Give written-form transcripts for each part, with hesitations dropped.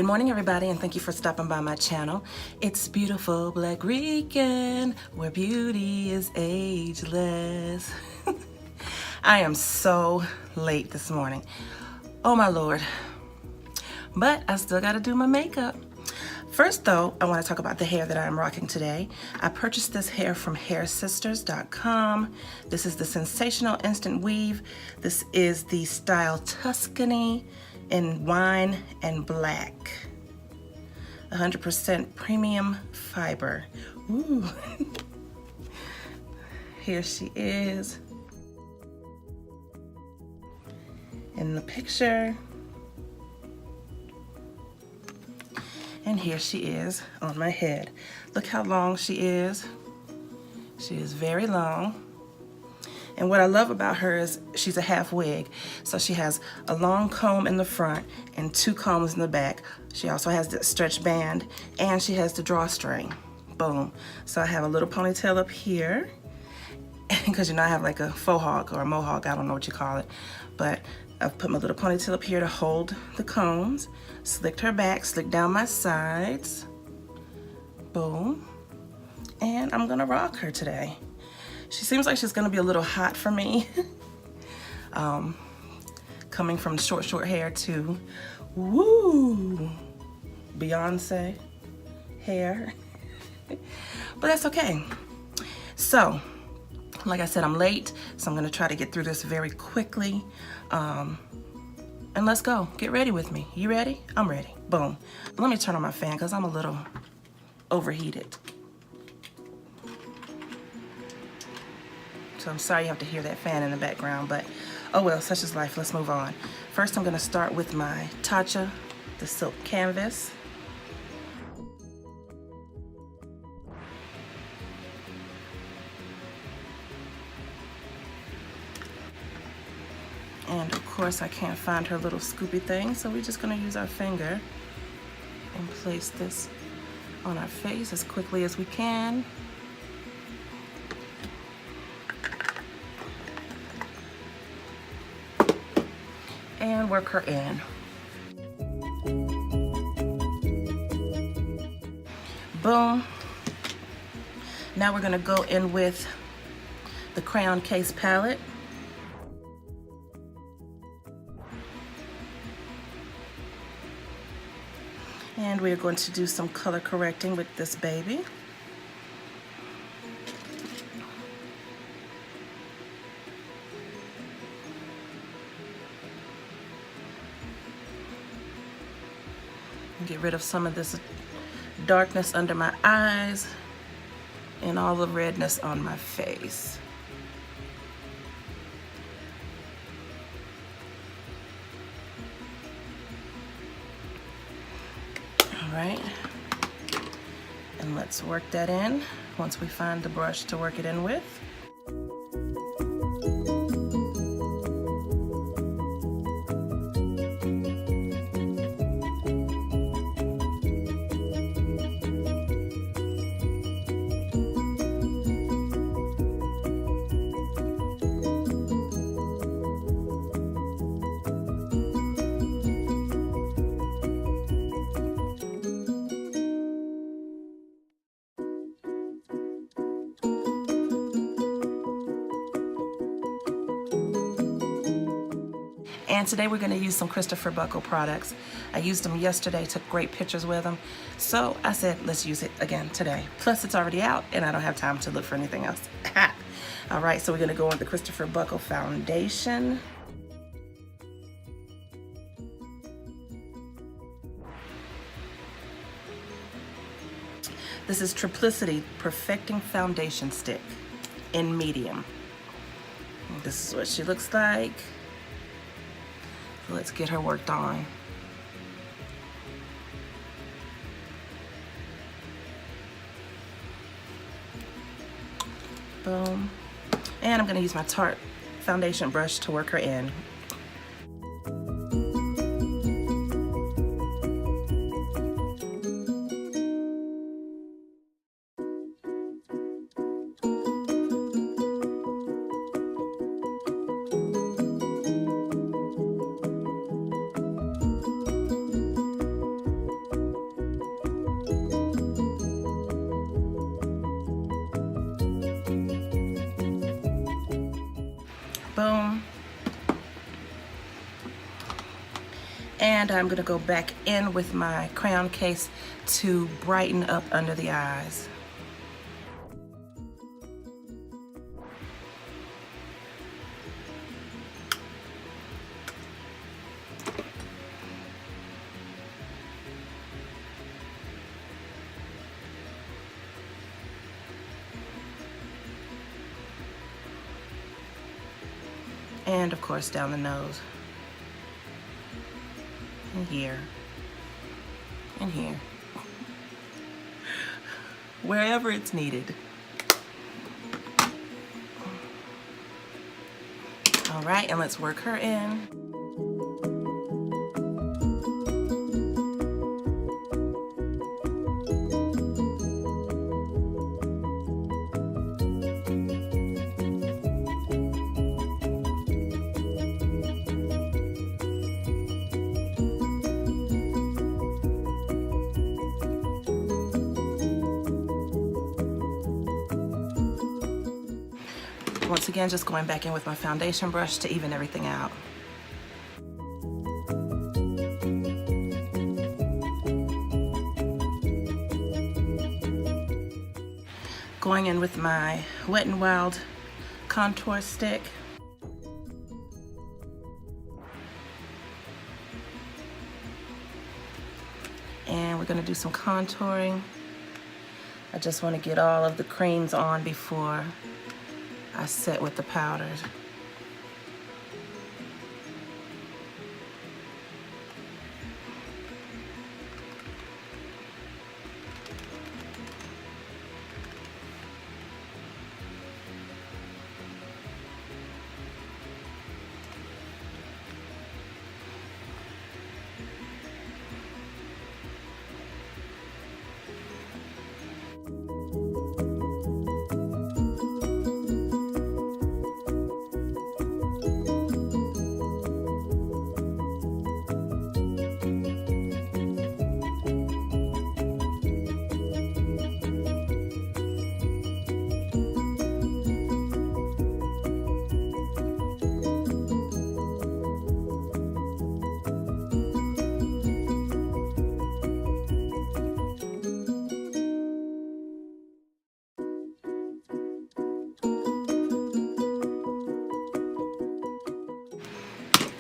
Good morning, everybody, and thank you for stopping by my channel. It's Beautiful Black Rican, where beauty is ageless. I am so late this morning. Oh my Lord. But I still gotta do my makeup. First though, I wanna talk about the hair that I'm rocking today. I purchased this hair from hairsisters.com. This is the Sensational Instant Weave. This is the style Tuscany in wine and black. 100% premium fiber. Ooh. Here she is in the picture. And here she is on my head. Look how long she is. She is very long. And what I love about her is she's a half wig. So she has a long comb in the front and 2 combs in the back. She also has the stretch band and she has the drawstring. Boom. So I have a little ponytail up here because you know I have like a faux hawk or a mohawk, I don't know what you call it. But I've put my little ponytail up here to hold the combs, slicked her back, slicked down my sides. Boom. And I'm gonna rock her today. She seems like she's gonna be a little hot for me. Coming from short hair to, woo, Beyonce hair. But that's okay. So, like I said, I'm late, so I'm gonna try to get through this very quickly. And let's go, get ready with me. You ready? I'm ready, boom. Let me turn on my fan because I'm a little overheated. So I'm sorry you have to hear that fan in the background, but oh well, such is life. Let's move on. First, I'm gonna start with my Tatcha, the silk canvas. And of course, I can't find her little scoopy thing, so we're just gonna use our finger and place this on our face as quickly as we can. And work her in. Boom. Now we're gonna go in with the Crayon Case palette. And we're going to do some color correcting with this baby. Get rid of some of this darkness under my eyes and all the redness on my face. All right, and let's work that in once we find the brush to work it in with. And today we're going to use some Kristofer Buckle products. I used them yesterday, took great pictures with them. So I said, let's use it again today. Plus it's already out and I don't have time to look for anything else. All right, so we're going to go on the Kristofer Buckle foundation. This is Triplicity Perfecting Foundation Stick in medium. This is what she looks like. Let's get her worked on. Boom. And I'm gonna use my Tarte foundation brush to work her in. And I'm gonna go back in with my crayon case to brighten up under the eyes. And of course down the nose. And here. And here. Wherever it's needed. All right, and let's work her in. Once again, just going back in with my foundation brush to even everything out. Going in with my Wet n Wild contour stick. And we're gonna do some contouring. I just wanna get all of the creams on before I set with the powders.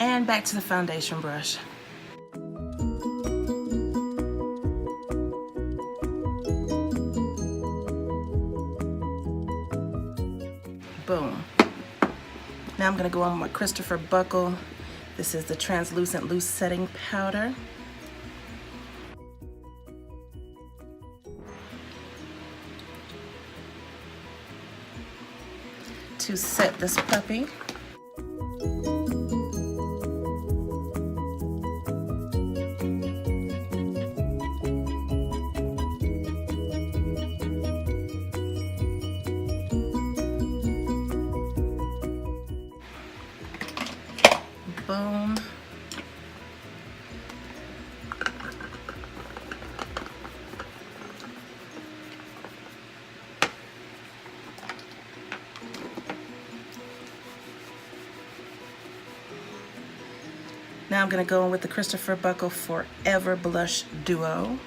And back to the foundation brush. Boom. Now I'm gonna go on with my Kristofer Buckle. This is the translucent loose setting powder. To set this puppy. Boom. Now I'm going to go in with the Kristofer Buckle Forever Blush Duo.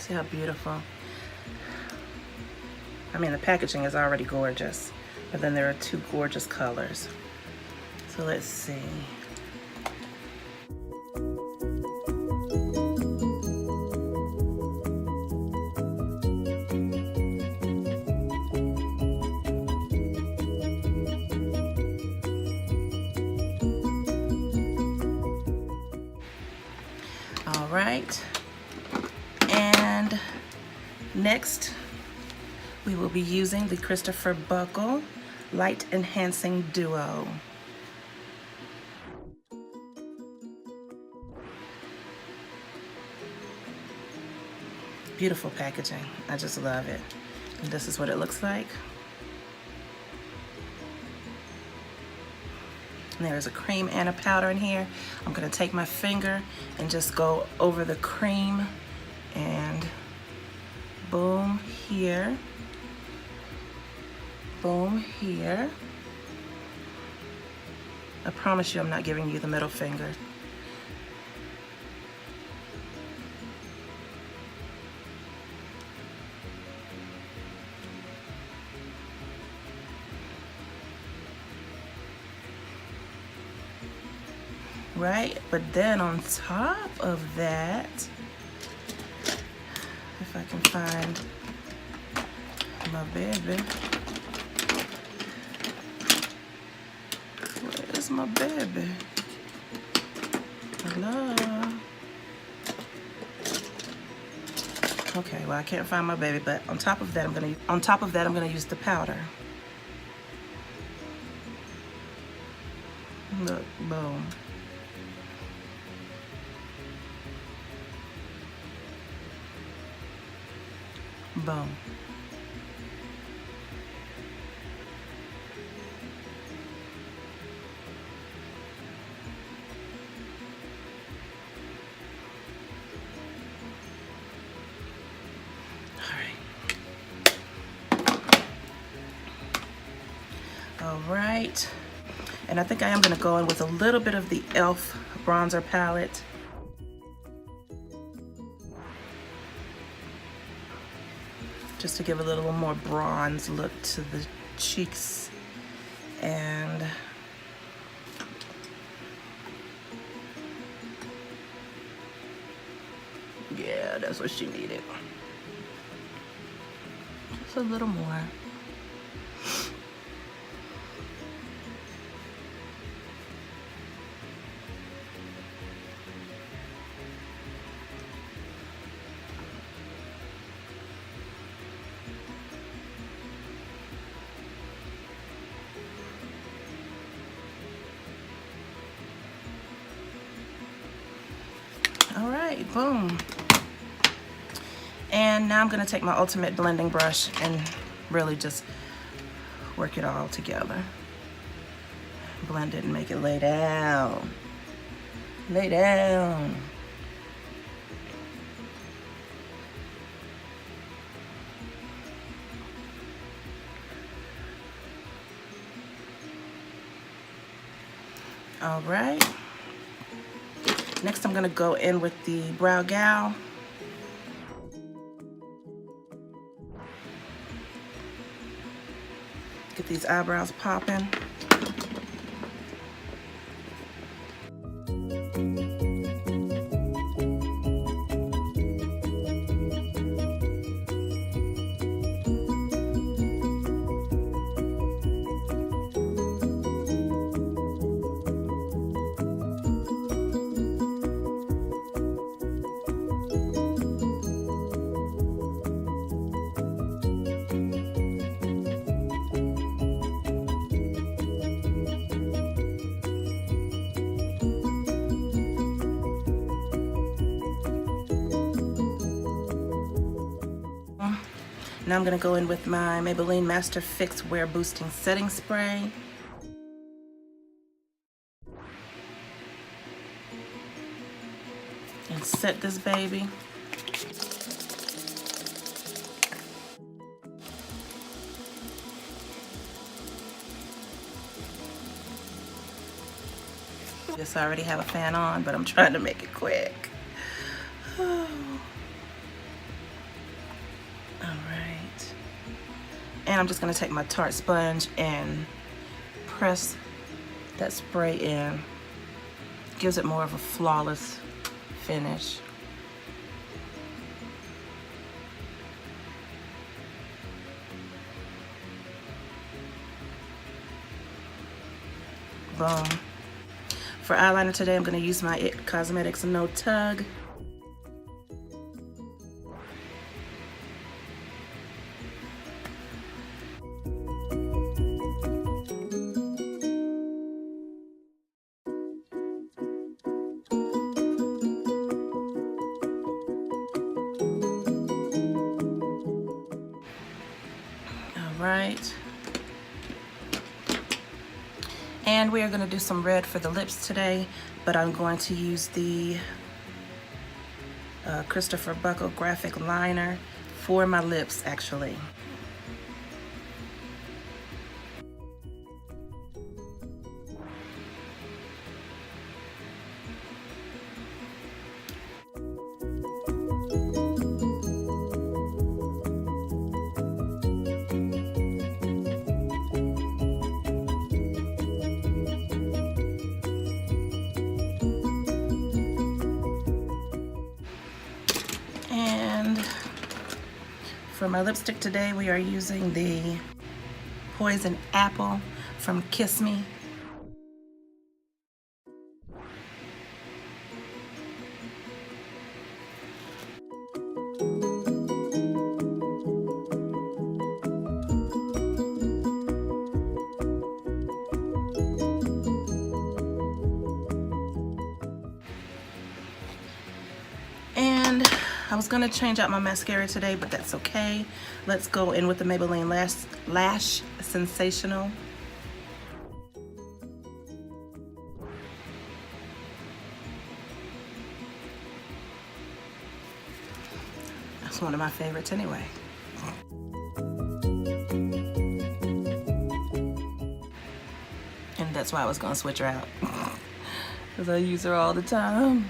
See how beautiful. I mean, the packaging is already gorgeous, but then there are two gorgeous colors. So let's see. All right. And next, we will be using the Kristofer Buckle Light Enhancing Duo. Beautiful packaging. I just love it. And this is what it looks like. And there's a cream and a powder in here. I'm gonna take my finger and just go over the cream and Boom here. Boom here. I promise you I'm not giving you the middle finger. Right, but then on top of that, if I can find my baby. Where is my baby? Hello? Okay, well I can't find my baby, but on top of that I'm gonna use the powder. Look, boom. Boom. All right. And I think I am going to go in with a little bit of the e.l.f. bronzer palette. Just to give a little more bronze look to the cheeks. And yeah, that's what she needed. Just a little more. All right, boom. And now I'm gonna take my ultimate blending brush and really just work it all together. Blend it and make it lay down. Lay down. All right. Next, I'm gonna go in with the Brow Gal. Get these eyebrows popping. Now I'm gonna go in with my Maybelline Master Fix Wear Boosting Setting Spray. And set this baby. Yes, I already have a fan on, but I'm trying to make it quick. And I'm just gonna take my Tarte sponge and press that spray in. Gives it more of a flawless finish. Boom. For eyeliner today, I'm gonna use my IT Cosmetics No Tug. Right, and we are going to do some red for the lips today, but I'm going to use the Kristofer Buckle graphic liner for my lips, actually. And for my lipstick today, we are using the Poison Apple from Kiss Me. And I was gonna change out my mascara today, but that's okay. Let's go in with the Maybelline Lash Sensational. That's one of my favorites anyway. And that's why I was gonna switch her out, because I use her all the time.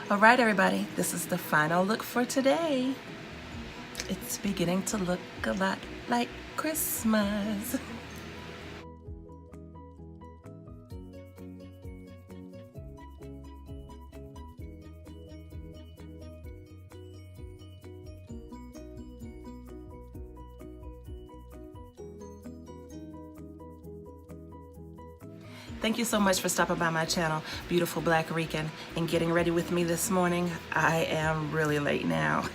All right, everybody, this is the final look for today. It's beginning to look a lot like Christmas. Thank you so much for stopping by my channel, Beautiful Black Rican, and getting ready with me this morning. I am really late now.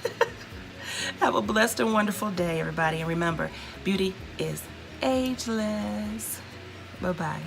Have a blessed and wonderful day, everybody. And remember, beauty is ageless. Bye-bye.